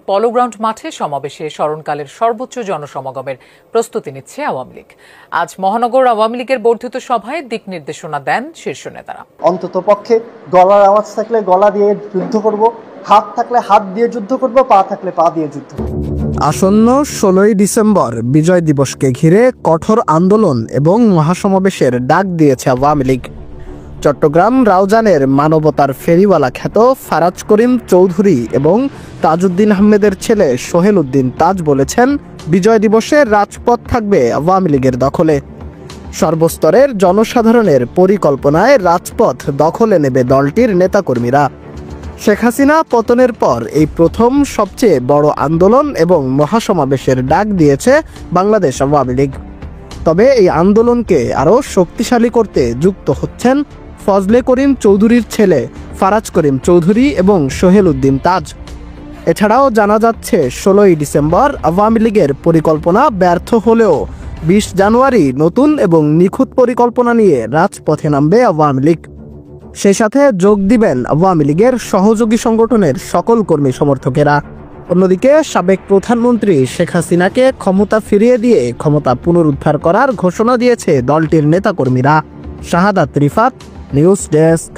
পলো গ্রাউন্ড মাঠে সমাবেশে স্মরণকালের সর্বোচ্চ জনসমাগমের প্রস্তুতি নিচ্ছে আওয়ামী লীগ। আজ মহানগর আওয়ামী লীগের বর্ধিত সভায় দিক নির্দেশনা দেন শীর্ষ নেতারা। অন্তত পক্ষে গলার আওয়াজ থাকলে গলা দিয়ে যুদ্ধ করব, হাত থাকলে হাত দিয়ে যুদ্ধ করব, পা থাকলে পা দিয়ে যুদ্ধ করব। আসন্ন 16ই ডিসেম্বর বিজয় দিবসকে ঘিরে কঠোর আন্দোলন এবং মহাসমাবেশের ডাক দিয়েছে আওয়ামী লীগ। চট্টগ্রাম রাউজানের মানবতার ফেরিওয়ালা খ্যাত ফারাজ করিম চৌধুরী এবং তাজউদ্দিন আহমেদের ছেলে সোহেল উদ্দিন তাজ বলেছেন, বিজয় দিবসে রাজপথ থাকবে আওয়ামী লীগের দখলে। সর্বস্তরের জনসাধারণের পরিকল্পনায় রাজপথ দখলে নেবে দলটির নেতাকর্মীরা। শেখ হাসিনা পতনের পর এই প্রথম সবচেয়ে বড় আন্দোলন এবং মহাসমাবেশের ডাক দিয়েছে বাংলাদেশ আওয়ামী লীগ। তবে এই আন্দোলনকে আরও শক্তিশালী করতে যুক্ত হচ্ছেন ফজলে করিম চৌধুরীর ছেলে ফারাজ করিম চৌধুরী এবং সোহেল উদ্দিন তাজ। এছাড়াও জানা যাচ্ছে 16ই ডিসেম্বর আওয়ামী লীগের পরিকল্পনা ব্যর্থ হলেও 20 জানুয়ারি নতুন এবং নিখুঁত পরিকল্পনা নিয়ে রাজপথে নামবে আওয়ামী লীগ। সেই সাথে যোগ দিবেন আওয়ামী লীগের সহযোগী সংগঠনের সকল কর্মী সমর্থকেরা। অন্যদিকে সাবেক প্রধানমন্ত্রী শেখ হাসিনাকে ক্ষমতা ফিরিয়ে দিয়ে ক্ষমতা পুনরুদ্ধার করার ঘোষণা দিয়েছে দলটির নেতাকর্মীরা। শাহাদাত রিফাত, নিউজ ডেস্ক।